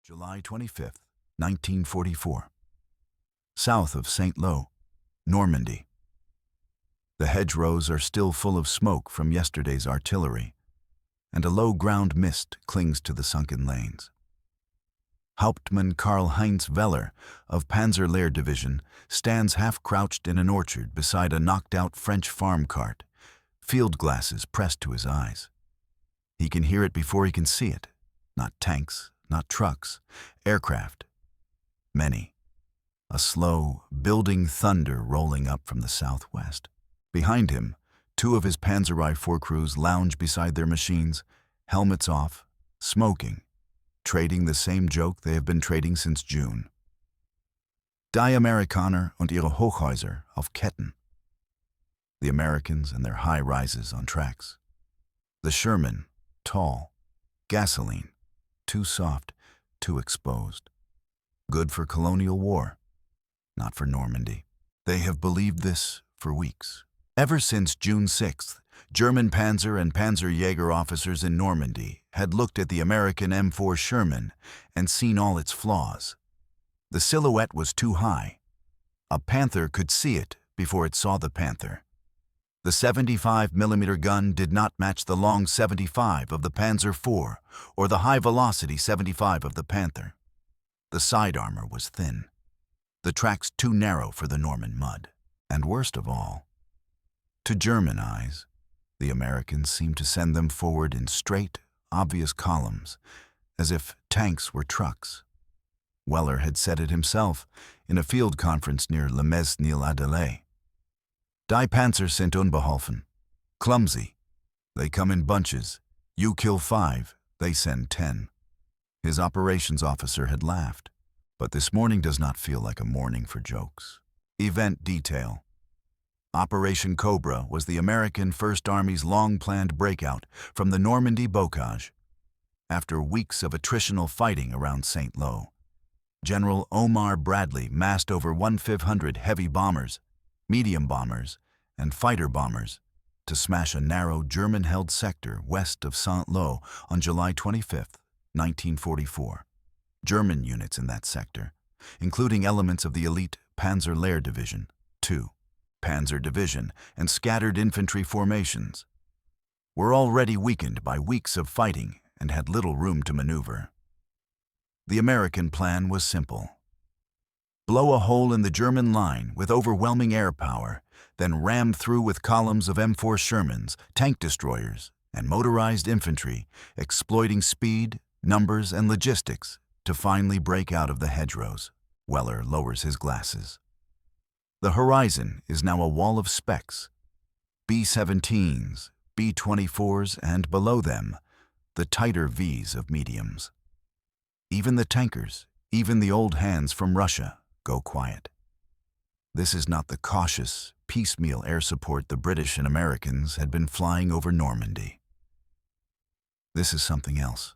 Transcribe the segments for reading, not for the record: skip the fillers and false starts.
July 25th, 1944. South of St. Lo, Normandy. The hedgerows are still full of smoke from yesterday's artillery, and a low ground mist clings to the sunken lanes. Hauptmann Karl-Heinz Weller of Panzer Lehr Division stands half-crouched in an orchard beside a knocked-out French farm cart, field glasses pressed to his eyes. He can hear it before he can see it. Not tanks, not trucks, aircraft. Many. A slow, building thunder rolling up from the southwest. Behind him, two of his Panzer IV crews lounge beside their machines, helmets off, smoking, trading the same joke they have been trading since June. Die Amerikaner und ihre Hochhäuser auf Ketten. The Americans and their high rises on tracks. The Sherman, tall. Gasoline, too soft, too exposed. Good for colonial war, not for Normandy. They have believed this for weeks. Ever since June 6th, German Panzer and Panzerjäger officers in Normandy had looked at the American M4 Sherman and seen all its flaws. The silhouette was too high. A panther could see it before it saw the panther. The 75mm gun did not match the long 75 of the Panzer IV or the high-velocity 75 of the Panther. The side armor was thin. The tracks too narrow for the Norman mud. And worst of all, to German eyes, the Americans seemed to send them forward in straight, obvious columns, as if tanks were trucks. Weller had said it himself in a field conference near Le Mesnil-Adelais. Die Panzer sind unbeholfen. Clumsy. They come in bunches. You kill 5, they send 10. His operations officer had laughed, but this morning does not feel like a morning for jokes. Event detail. Operation Cobra was the American First Army's long-planned breakout from the Normandy bocage. After weeks of attritional fighting around St. Lo, General Omar Bradley massed over 1,500 heavy bombers, medium bombers, and fighter bombers to smash a narrow German-held sector west of St. Lo on July 25, 1944. German units in that sector, including elements of the elite Panzer Lehr Division, 2, Panzer Division, and scattered infantry formations, were already weakened by weeks of fighting and had little room to maneuver. The American plan was simple. Blow a hole in the German line with overwhelming air power, then ram through with columns of M4 Shermans, tank destroyers, and motorized infantry, exploiting speed, numbers, and logistics to finally break out of the hedgerows. Weller lowers his glasses. The horizon is now a wall of specks. B-17s, B-24s, and below them, the tighter Vs of mediums. Even the tankers, even the old hands from Russia, go quiet. This is not the cautious, piecemeal air support the British and Americans had been flying over Normandy. This is something else.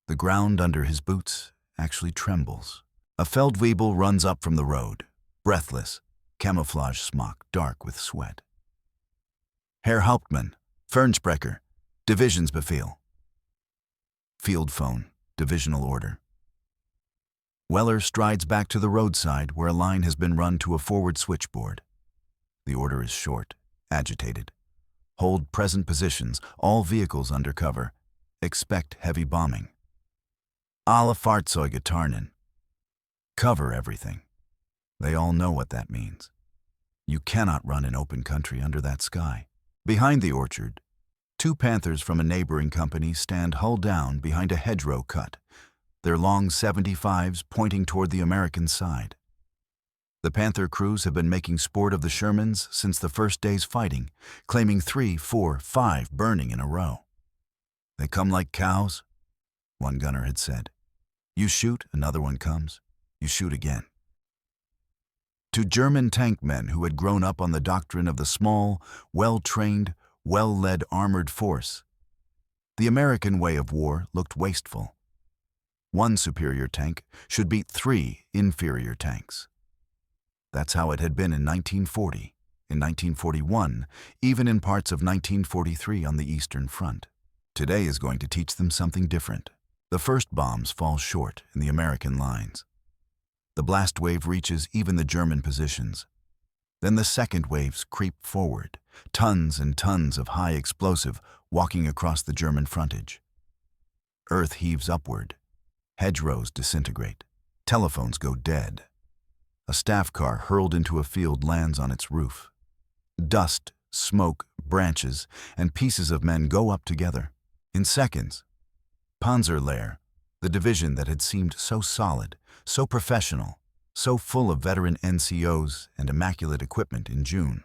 The ground under his boots actually trembles. A Feldwebel runs up from the road, breathless, camouflage smock dark with sweat. Herr Hauptmann, Fernsprecher, Divisionsbefehl. Field phone, divisional order. Weller strides back to the roadside where a line has been run to a forward switchboard. The order is short, agitated. Hold present positions, all vehicles under cover. Expect heavy bombing. Alle Fahrzeuge tarnen. Cover everything. They all know what that means. You cannot run in open country under that sky. Behind the orchard, 2 Panthers from a neighboring company stand hull down behind a hedgerow cut, their long 75s pointing toward the American side. The Panther crews have been making sport of the Shermans since the first day's fighting, claiming 3, 4, 5 burning in a row. They come like cows, one gunner had said. You shoot, another one comes. You shoot again. To German tank men who had grown up on the doctrine of the small, well-trained, well-led armored force, the American way of war looked wasteful. 1 superior tank should beat 3 inferior tanks. That's how it had been in 1940, in 1941, even in parts of 1943 on the Eastern Front. Today is going to teach them something different. The first bombs fall short in the American lines. The blast wave reaches even the German positions. Then the second waves creep forward, tons and tons of high explosive walking across the German frontage. Earth heaves upward. Hedgerows disintegrate. Telephones go dead. A staff car hurled into a field lands on its roof. Dust, smoke, branches, and pieces of men go up together. In seconds, Panzerlehr, the division that had seemed so solid, so professional, so full of veteran NCOs and immaculate equipment in June,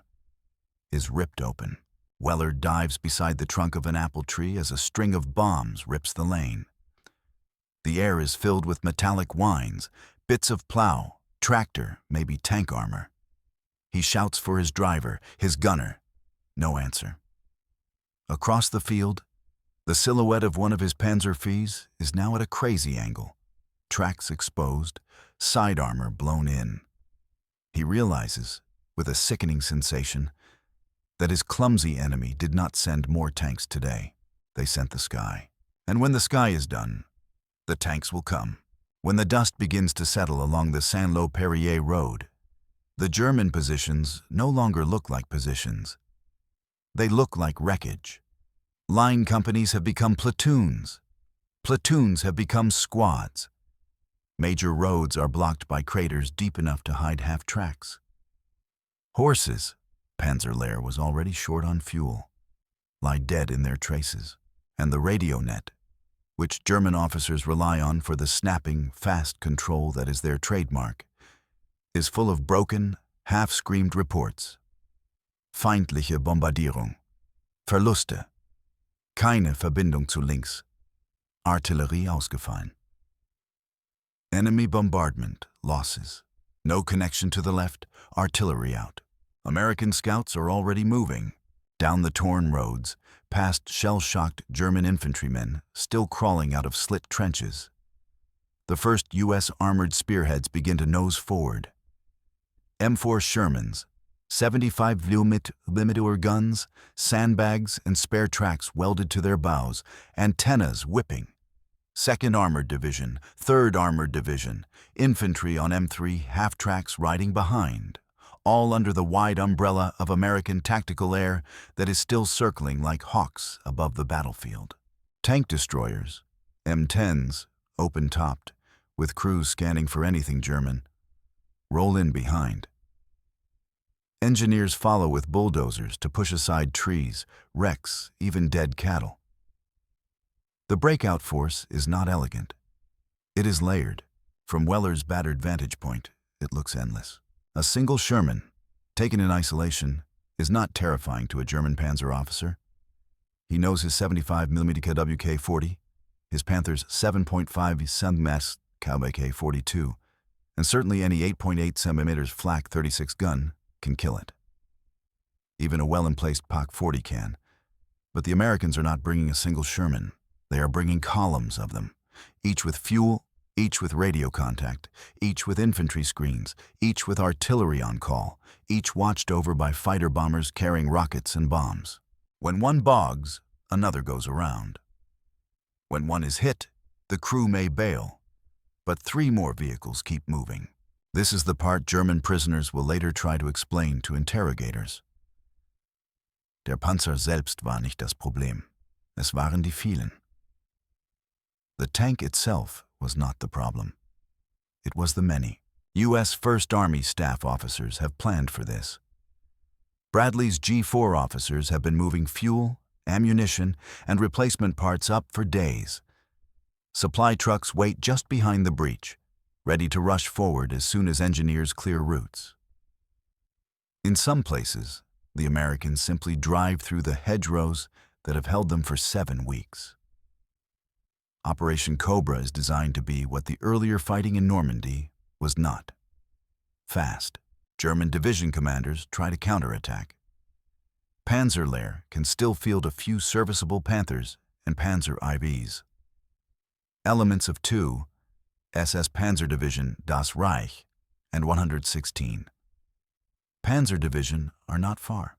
is ripped open. Weller dives beside the trunk of an apple tree as a string of bombs rips the lane. The air is filled with metallic whines, bits of plow, tractor, maybe tank armor. He shouts for his driver, his gunner. No answer. Across the field, the silhouette of one of his Panzer V's is now at a crazy angle. Tracks exposed, side armor blown in. He realizes, with a sickening sensation, that his clumsy enemy did not send more tanks today. They sent the sky. And when the sky is done, the tanks will come. When the dust begins to settle along the Saint-Lô-Perrier road, the German positions no longer look like positions. They look like wreckage. Line companies have become platoons. Platoons have become squads. Major roads are blocked by craters deep enough to hide half tracks. Horses, Panzerlehr was already short on fuel, lie dead in their traces, and the radio net, which German officers rely on for the snapping, fast control that is their trademark, is full of broken, half-screamed reports. Feindliche Bombardierung. Verluste. Keine Verbindung zu links. Artillerie ausgefallen. Enemy bombardment, losses. No connection to the left, artillery out. American scouts are already moving. Down the torn roads, past shell-shocked German infantrymen still crawling out of slit trenches. The first U.S. armored spearheads begin to nose forward. M4 Shermans, 75mm guns, sandbags, and spare tracks welded to their bows, antennas whipping. 2nd Armored Division, 3rd Armored Division, infantry on M3 half-tracks riding behind, all under the wide umbrella of American tactical air that is still circling like hawks above the battlefield. Tank destroyers, M10s, open-topped, with crews scanning for anything German, roll in behind. Engineers follow with bulldozers to push aside trees, wrecks, even dead cattle. The breakout force is not elegant. It is layered. From Weller's battered vantage point, it looks endless. A single Sherman, taken in isolation, is not terrifying to a German Panzer officer. He knows his 75mm WK-40, his Panther's 7.5 cm Cobra K-42, and certainly any 8.8 cm flak 36 gun can kill it. Even a well-emplaced POC-40 can. But the Americans are not bringing a single Sherman. They are bringing columns of them, each with fuel, each with radio contact, each with infantry screens, each with artillery on call, each watched over by fighter bombers carrying rockets and bombs. When one bogs, another goes around. When one is hit, the crew may bail, but 3 more vehicles keep moving. This is the part German prisoners will later try to explain to interrogators. Der Panzer selbst war nicht das Problem. Es waren die vielen. The tank itself was not the problem. It was the many. U.S. First Army staff officers have planned for this. Bradley's G4 officers have been moving fuel, ammunition, and replacement parts up for days. Supply trucks wait just behind the breach, ready to rush forward as soon as engineers clear routes. In some places, the Americans simply drive through the hedgerows that have held them for 7 weeks. Operation Cobra is designed to be what the earlier fighting in Normandy was not. Fast. German division commanders try to counterattack. Panzerlehr can still field a few serviceable Panthers and Panzer IVs. Elements of 2, SS Panzer Division Das Reich, and 116. Panzer Division are not far.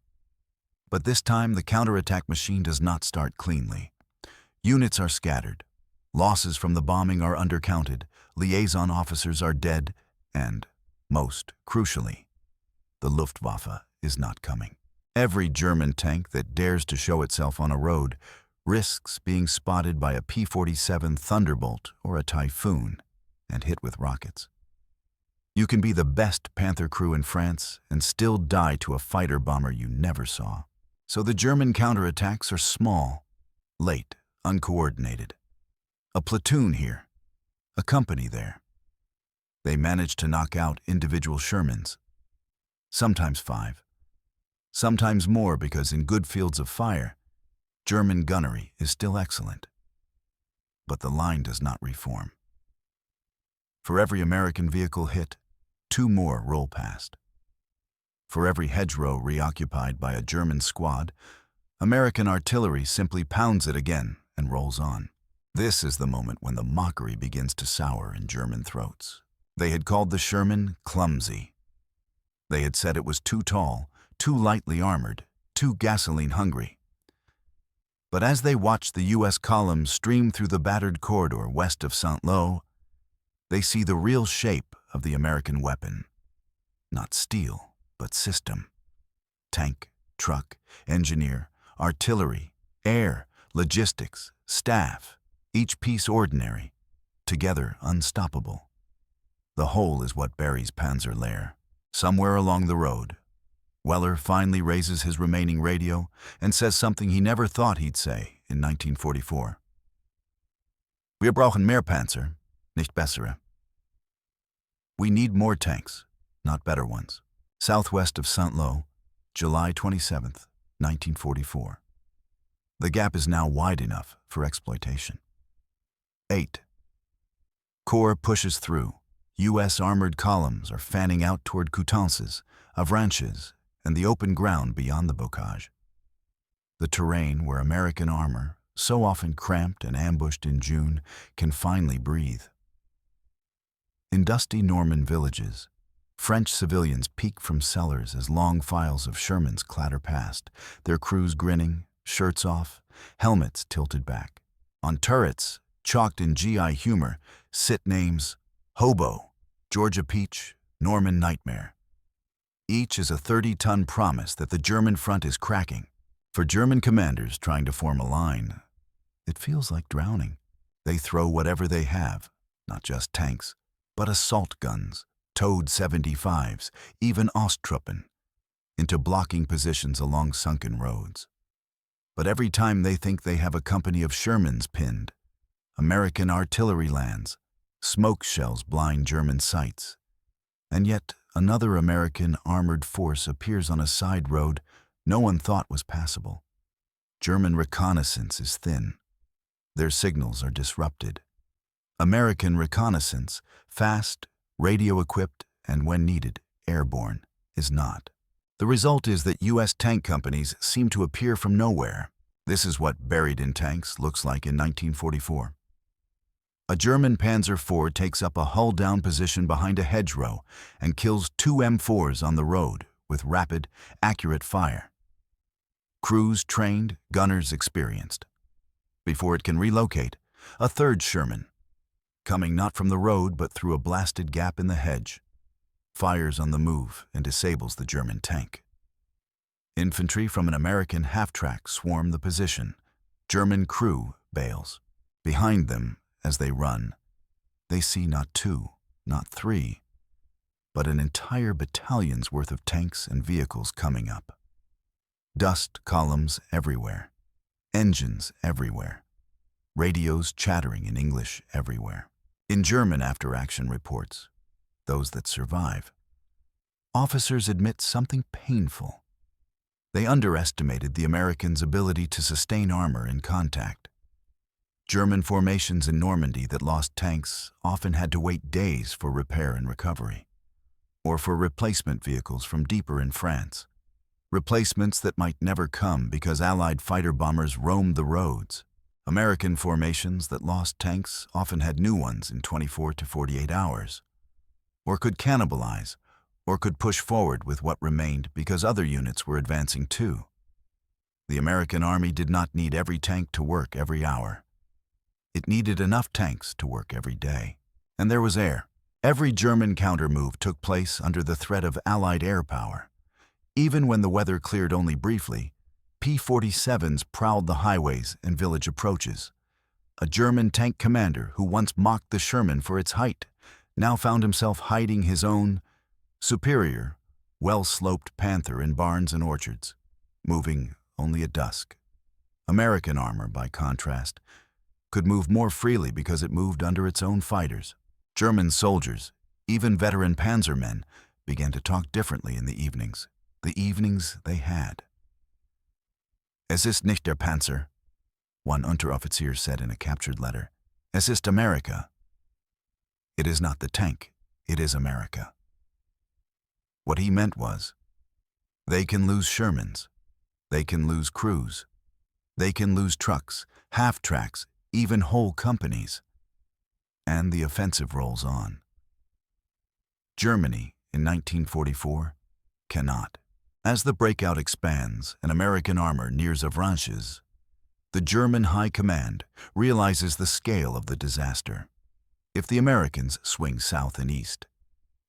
But this time the counterattack machine does not start cleanly. Units are scattered. Losses from the bombing are undercounted, liaison officers are dead, and, most crucially, the Luftwaffe is not coming. Every German tank that dares to show itself on a road risks being spotted by a P-47 Thunderbolt or a Typhoon and hit with rockets. You can be the best Panther crew in France and still die to a fighter bomber you never saw. So the German counterattacks are small, late, uncoordinated. A platoon here, a company there. They manage to knock out individual Shermans, sometimes 5, sometimes more, because in good fields of fire, German gunnery is still excellent. But the line does not reform. For every American vehicle hit, 2 more roll past. For every hedgerow reoccupied by a German squad, American artillery simply pounds it again and rolls on. This is the moment when the mockery begins to sour in German throats. They had called the Sherman Clumsy. They had said it was too tall, too lightly armored, too gasoline-hungry. But as they watched the U.S. columns stream through the battered corridor west of Saint-Lô, they see the real shape of the American weapon. Not steel, but system. Tank, truck, engineer, artillery, air, logistics, staff, each piece ordinary, together unstoppable. The whole is what buries Panzer Lair. Somewhere along the road, Weller finally raises his remaining radio and says something he never thought he'd say in 1944. Wir brauchen mehr Panzer, nicht bessere. We need more tanks, not better ones. Southwest of Saint-Lô, July 27, 1944. The gap is now wide enough for exploitation. 8. Corps pushes through. U.S. armored columns are fanning out toward Coutances, Avranches, and the open ground beyond the bocage. The terrain where American armor, so often cramped and ambushed in June, can finally breathe. In dusty Norman villages, French civilians peek from cellars as long files of Shermans clatter past, their crews grinning, shirts off, helmets tilted back. On turrets, chalked in GI humor, sit names Hobo, Georgia Peach, Norman Nightmare. Each is a 30-ton promise that the German front is cracking. For German commanders trying to form a line, it feels like drowning. They throw whatever they have, not just tanks, but assault guns, towed 75s, even Osttruppen, into blocking positions along sunken roads. But every time they think they have a company of Shermans pinned, American artillery lands, smoke shells blind German sights, and yet another American armored force appears on a side road no one thought was passable. German reconnaissance is thin. Their signals are disrupted. American reconnaissance, fast, radio-equipped, and when needed, airborne, is not. The result is that U.S. tank companies seem to appear from nowhere. This is what buried in tanks looks like in 1944. A German Panzer IV takes up a hull-down position behind a hedgerow and kills 2 M4s on the road with rapid, accurate fire. Crews trained, gunners experienced. Before it can relocate, a 3rd Sherman, coming not from the road but through a blasted gap in the hedge, fires on the move and disables the German tank. Infantry from an American half-track swarm the position. German crew bails. Behind them, as they run, they see not 2, not 3, but an entire battalion's worth of tanks and vehicles coming up. Dust columns everywhere, engines everywhere, radios chattering in English everywhere. In German after-action reports, those that survive, officers admit something painful. They underestimated the Americans' ability to sustain armor in contact. German formations in Normandy that lost tanks often had to wait days for repair and recovery, or for replacement vehicles from deeper in France. Replacements that might never come because Allied fighter bombers roamed the roads. American formations that lost tanks often had new ones in 24 to 48 hours, or could cannibalize, or could push forward with what remained because other units were advancing too. The American Army did not need every tank to work every hour. It needed enough tanks to work every day. And there was air. Every German counter-move took place under the threat of Allied air power. Even when the weather cleared only briefly, P-47s prowled the highways and village approaches. A German tank commander who once mocked the Sherman for its height now found himself hiding his own superior, well-sloped Panther in barns and orchards, moving only at dusk. American armor, by contrast, could move more freely because it moved under its own fighters. German soldiers, even veteran Panzer men, began to talk differently in the evenings they had. "Es ist nicht der Panzer," one Unteroffizier said in a captured letter. "Es ist Amerika." It is not the tank, it is America. What he meant was, they can lose Shermans, they can lose crews, they can lose trucks, half-tracks, even whole companies. And the offensive rolls on. Germany, in 1944, cannot. As the breakout expands and American armor nears Avranches, the German High Command realizes the scale of the disaster. If the Americans swing south and east,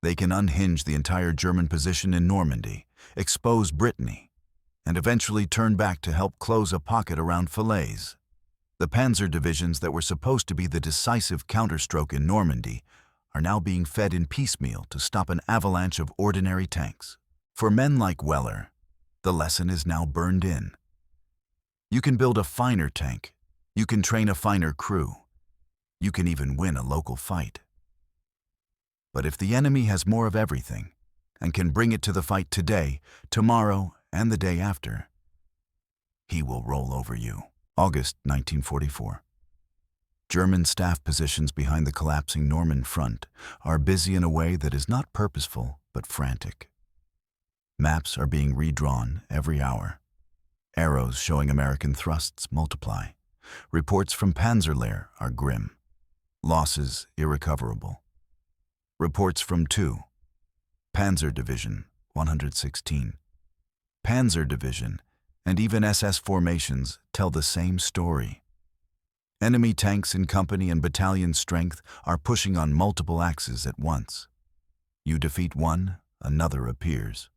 they can unhinge the entire German position in Normandy, expose Brittany, and eventually turn back to help close a pocket around Falaise. The panzer divisions that were supposed to be the decisive counterstroke in Normandy are now being fed in piecemeal to stop an avalanche of ordinary tanks. For men like Weller, the lesson is now burned in. You can build a finer tank, you can train a finer crew, you can even win a local fight. But if the enemy has more of everything and can bring it to the fight today, tomorrow, and the day after, he will roll over you. August 1944. German staff positions behind the collapsing Norman front are busy in a way that is not purposeful but frantic. Maps are being redrawn every hour. Arrows showing American thrusts multiply. Reports from Panzerlehr are grim. Losses irrecoverable. Reports from 2. Panzer Division 116. Panzer Division and even SS formations tell the same story. Enemy tanks in company and battalion strength are pushing on multiple axes at once. You defeat one, another appears.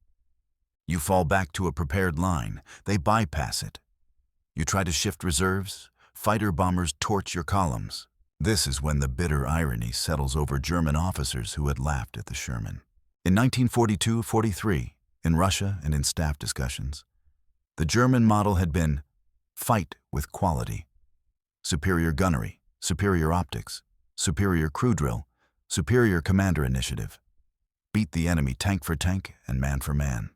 You fall back to a prepared line, they bypass it. You try to shift reserves, fighter bombers torch your columns. This is when the bitter irony settles over German officers who had laughed at the Sherman. In 1942-43, in Russia and in staff discussions, the German model had been fight with quality. Superior gunnery, superior optics, superior crew drill, superior commander initiative. Beat the enemy tank for tank and man for man.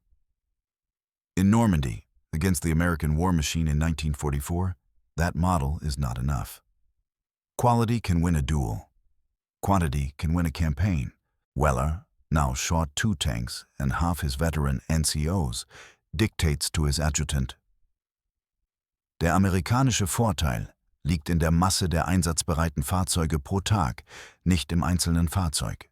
In Normandy, against the American war machine in 1944, that model is not enough. Quality can win a duel. Quantity can win a campaign. Weller, now shot 2 tanks and half his veteran NCOs, dictates to his adjutant: Der amerikanische Vorteil liegt in der Masse der einsatzbereiten Fahrzeuge pro Tag, nicht im einzelnen Fahrzeug.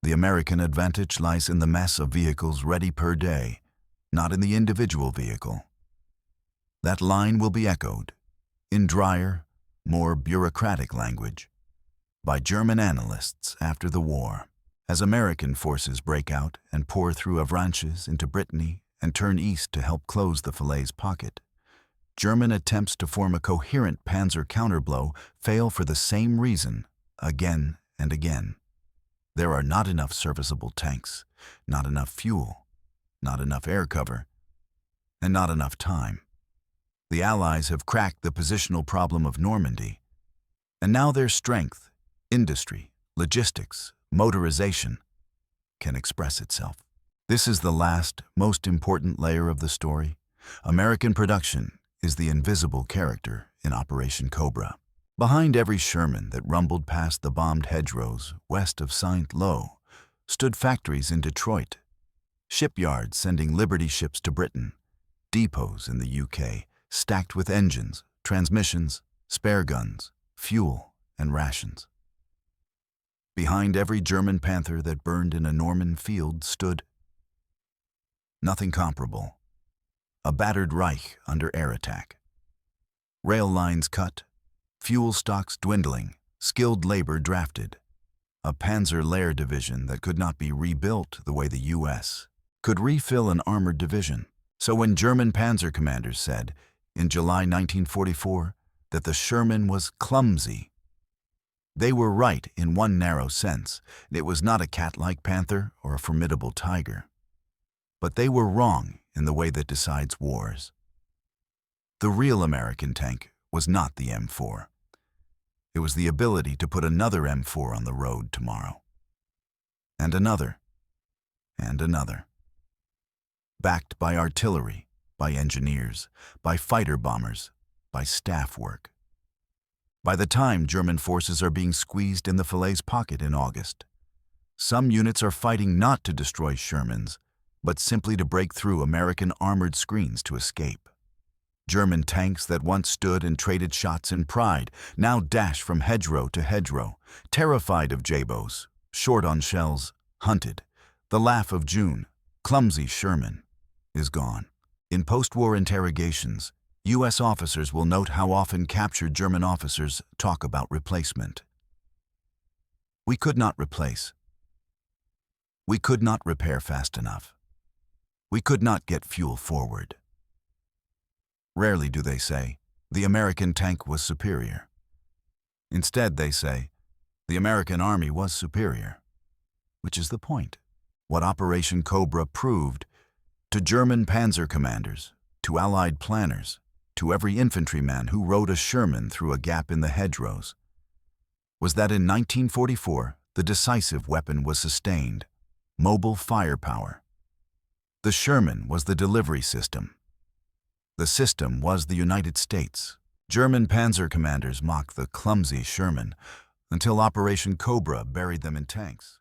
The American advantage lies in the mass of vehicles ready per day, not in the individual vehicle. That line will be echoed, in drier, more bureaucratic language, by German analysts after the war. As American forces break out and pour through Avranches into Brittany and turn east to help close the Falaise pocket, German attempts to form a coherent panzer counterblow fail for the same reason again and again. There are not enough serviceable tanks, not enough fuel, not enough air cover, and not enough time. The Allies have cracked the positional problem of Normandy, and now their strength, industry, logistics, motorization can express itself. This is the last, most important layer of the story. American production is the invisible character in Operation Cobra. Behind every Sherman that rumbled past the bombed hedgerows west of Saint-Lô stood factories in Detroit, shipyards sending Liberty ships to Britain, depots in the UK stacked with engines, transmissions, spare guns, fuel, and rations. Behind every German Panther that burned in a Norman field stood nothing comparable. A battered Reich under air attack. Rail lines cut, fuel stocks dwindling, skilled labor drafted. A Panzer Lehr division that could not be rebuilt the way the U.S. could refill an armored division. So when German Panzer commanders said, in July 1944, that the Sherman was clumsy, they were right in one narrow sense. It was not a cat-like panther or a formidable tiger. But they were wrong in the way that decides wars. The real American tank was not the M4. It was the ability to put another M4 on the road tomorrow. And another. And another. Backed by artillery, by engineers, by fighter bombers, by staff work. By the time German forces are being squeezed in the Falaise pocket in August, some units are fighting not to destroy Shermans, but simply to break through American armored screens to escape. German tanks that once stood and traded shots in pride now dash from hedgerow to hedgerow, terrified of jabos, short on shells, hunted. The laugh of June, clumsy Sherman, is gone. In post-war interrogations, U.S. officers will note how often captured German officers talk about replacement. We could not replace. We could not repair fast enough. We could not get fuel forward. Rarely do they say, the American tank was superior. Instead, they say, the American army was superior. Which is the point. What Operation Cobra proved to German Panzer commanders, to Allied planners, to every infantryman who rode a Sherman through a gap in the hedgerows, was that in 1944, the decisive weapon was sustained, mobile firepower. The Sherman was the delivery system. The system was the United States. German Panzer commanders mocked the clumsy Sherman until Operation Cobra buried them in tanks.